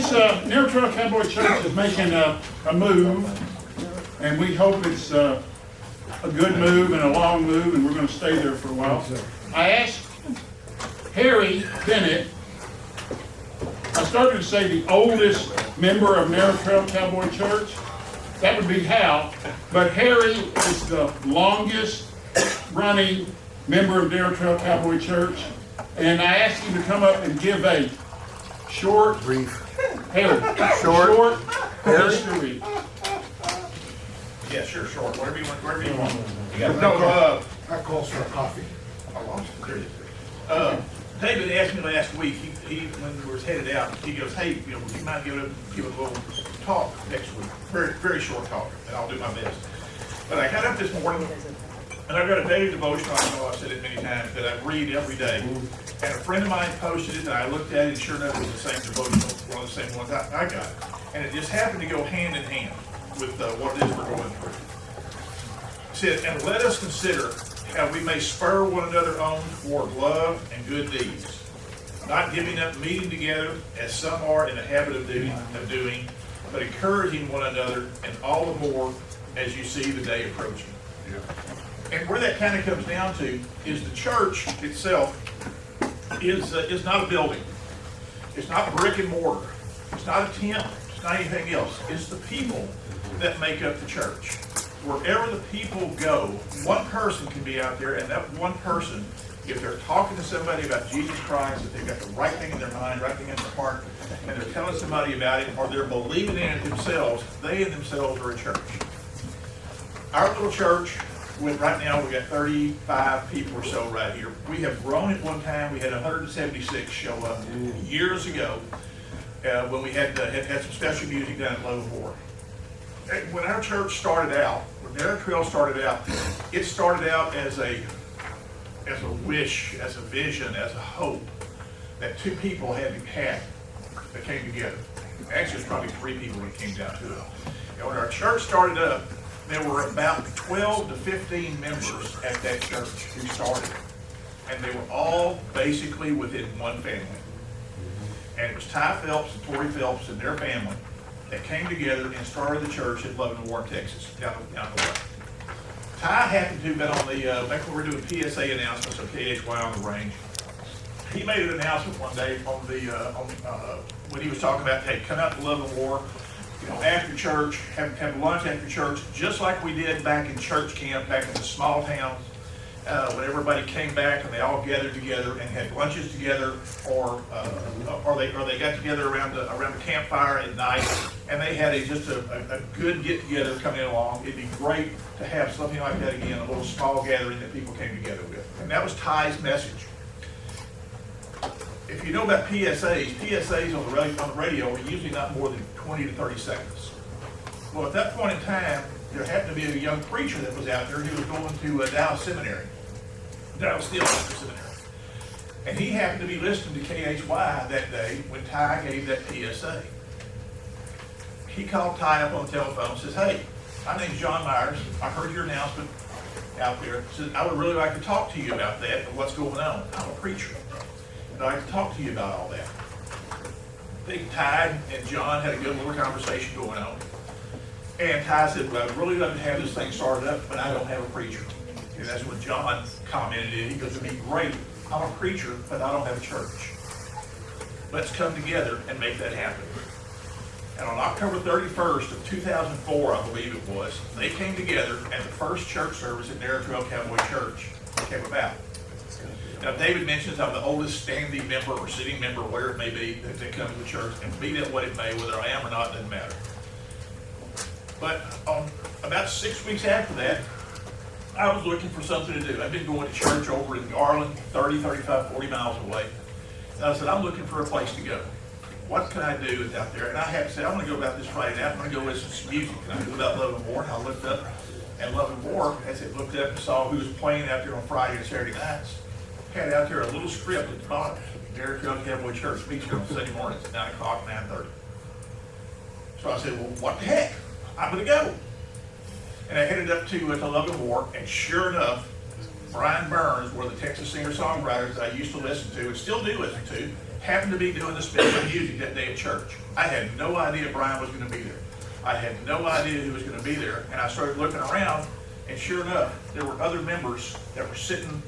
It's Narrow Trail Cowboy Church is making a move, and we hope it's a good move and a long move, and we're going to stay there for a while. I asked Harry Bennett, I started to say the oldest member of Narrow Trail Cowboy Church. That would be Hal, but Harry is the longest running member of Narrow Trail Cowboy Church, and I asked him to come up and give a short, Brief. Harry, Short. history. Yeah, sure, short, whatever you want, wherever you want. That calls for a coffee. I lost it. There it is. David asked me last week, he when we were headed out, he goes, hey, would you mind give a little talk next week? Very, very short talk, and I'll do my best. But I got up this morning, and I got a daily devotional. I know I've said it many times, that I read every day. And a friend of mine posted it, and I looked at it, and sure enough, it was the same devotional, one of the same ones I got. And it just happened to go hand in hand with what it is we're going through. It said, and let us consider how we may spur one another on toward love and good deeds, not giving up meeting together as some are in the habit of doing, but encouraging one another, and all the more as you see the day approaching. Yeah. And where that kind of comes down to is the church itself is not a building. It's not brick and mortar. It's not a tent. It's not anything else. It's the people that make up the church. Wherever the people go, one person can be out there, and that one person, if they're talking to somebody about Jesus Christ, if they've got the right thing in their mind, right thing in their heart, and they're telling somebody about it, or they're believing in it themselves, they in themselves are a church. Our little church, right now we got 35 people or so right here. We have grown at one time. We had 176 show up years ago when we had some special music down at Low. When our church started out, when Narrow Trail started out, it started out as a wish, as a vision, as a hope that two people had that came together. Actually, it's probably three people that came down to it. And when our church started up, there were about 12 to 15 members at that church who started. And they were all basically within one family. And it was Ty Phelps and Tori Phelps and their family that came together and started the church at Leavenworth, Texas, down the way. Ty happened to have been on the, back when we were doing PSA announcements of KHY on the range. He made an announcement one day when he was talking about, hey, come out to Leavenworth, after church, have lunch after church, just like we did back in church camp, back in the small towns, when everybody came back and they all gathered together and had lunches together, or they got together around the campfire at night, and they had just a good get together coming along. It'd be great to have something like that again, a little small gathering that people came together with, and that was Ty's message. If you know about PSAs on the radio are usually not more than 20 to 30 seconds. Well, at that point in time, there happened to be a young preacher that was out there who was going to Dallas Seminary, Dallas Steel Seminary. And he happened to be listening to KHY that day when Ty gave that PSA. He called Ty up on the telephone and says, hey, my name's John Myers. I heard your announcement out there. Says, I would really like to talk to you about that and what's going on. I'm a preacher. And I'd like to talk to you about all that. I think Ty and John had a good little conversation going on. And Ty said, well, I'd really love to have this thing started up, but I don't have a preacher. And that's when John commented in. He goes, it'd be great. I'm a preacher, but I don't have a church. Let's come together and make that happen. And on October 31st of 2004, I believe it was, they came together and the first church service at Narrow Trail Cowboy Church came about. Now, David mentions I'm the oldest standing member or sitting member, whatever it may be, that comes to the church. And be that what it may, whether I am or not, doesn't matter. But about 6 weeks after that, I was looking for something to do. I've been going to church over in Garland, 30, 35, 40 miles away. And I said, I'm looking for a place to go. What can I do out there? And I had to say, I'm going to go about this Friday night. I'm going to go listen to some music. And I knew about Leavenworth. And I looked up, and Leavenworth, as it looked up and saw who was playing out there on Friday and Saturday nights, had out there a little script at the bottom. Narrow Trail Cowboy Church meets here on Sunday mornings at 9 o'clock, 9:30. So I said, well, what the heck? I'm going to go. And I headed up to Leavenworth, and sure enough, Brian Burns, one of the Texas singer-songwriters that I used to listen to and still do listen to, happened to be doing the special music that day at church. I had no idea Brian was going to be there. I had no idea he was going to be there, and I started looking around, and sure enough, there were other members that were sitting,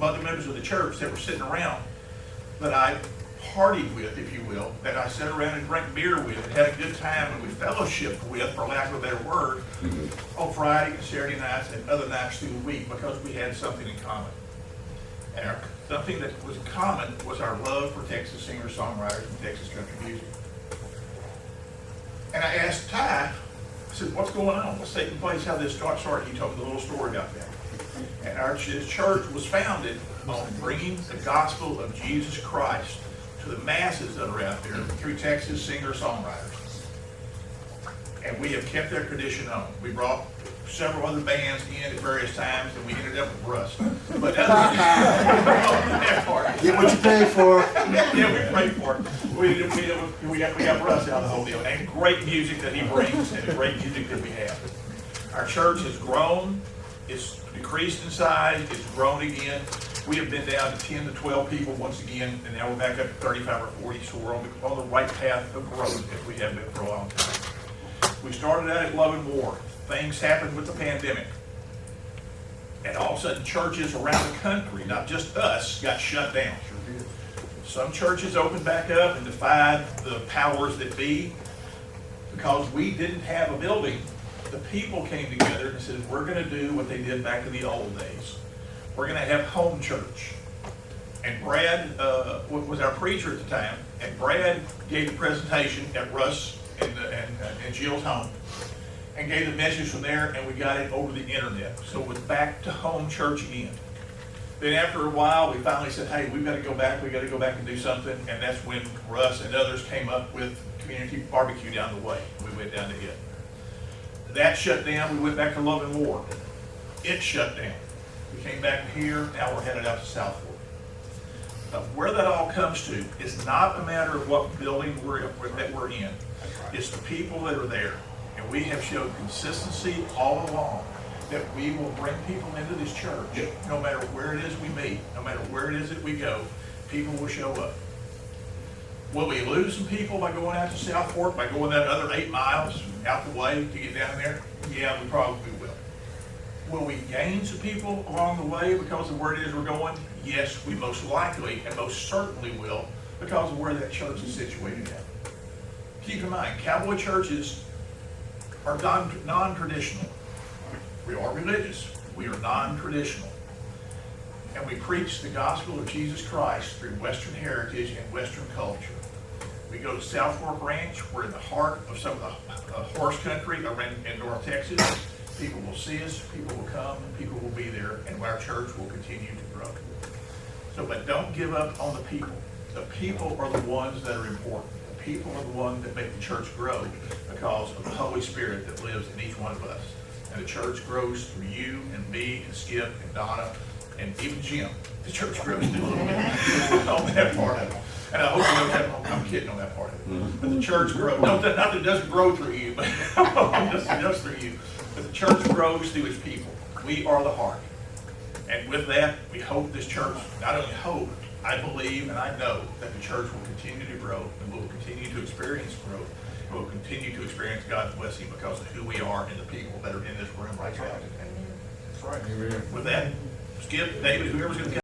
other members of the church that were sitting around that I partied with, if you will, that I sat around and drank beer with and had a good time and we fellowshiped with, for lack of a better word, on Friday and Saturday nights and other nights through the week because we had something in common. And something that was common was our love for Texas singer-songwriters and Texas country music. And I asked Ty, I said, what's going on? What's taking place? How this started? He told me the little story about that. And his church was founded on bringing the gospel of Jesus Christ to the masses that are out there through Texas singer-songwriters. And we have kept that tradition on. We brought several other bands in at various times, and we ended up with Russ. But other that part. Get what you pay for. Yeah, we paid for it. We got Russ out of the whole deal. And great music that he brings, and great music that we have. Our church has grown. It's decreased in size. It's grown again. We have been down to 10 to 12 people once again, and now we're back up to 35 or 40, so we're on the right path of growth as we have been for a long time. We started out at Love and War. Things happened with the pandemic. And all of a sudden, churches around the country, not just us, got shut down. Some churches opened back up and defied the powers that be because we didn't have a building. The people came together and said, we're going to do what they did back in the old days. We're going to have home church. And Brad was our preacher at the time, and Brad gave the presentation at Russ and Jill's home and gave the message from there, and we got it over the internet. So it was back to home church again. Then after a while, we finally said, hey, we've got to go back and do something, and that's when Russ and others came up with community barbecue down the way. We went down to it. That shut down, we went back to Love and War. It shut down. We came back here, now we're headed out to South Fork. But where that all comes to is not a matter of what building that we're in. It's the people that are there. And we have showed consistency all along that we will bring people into this church, no matter where it is we meet, no matter where it is that we go, people will show up. Will we lose some people by going out to South Fork, by going that other 8 miles out the way to get down there? Yeah, we probably will. Will we gain some people along the way because of where it is we're going? Yes, we most likely and most certainly will because of where that church is situated at. Keep in mind, Cowboy churches are non-traditional. We are religious. We are non-traditional. And we preach the gospel of Jesus Christ through Western heritage and Western culture. We go to South Fork Ranch. We're in the heart of some of the horse country in North Texas. People will see us, people will come, people will be there, and our church will continue to grow. So, but don't give up on the people. The people are the ones that are important. The people are the ones that make the church grow because of the Holy Spirit that lives in each one of us. And the church grows through you and me and Skip and Donna and even Jim. The church grows through a little bit on that part of it. And I hope you know that. I'm kidding on that part of it. But the church grows. Not that it doesn't grow through you, but it does through you. But the church grows through its people. We are the heart. And with that, we hope this church, not only hope, I believe and I know that the church will continue to grow and will continue to experience growth. And will continue to experience God's blessing because of who we are and the people that are in this room right now. That's right. With that, Skip, David, whoever's going to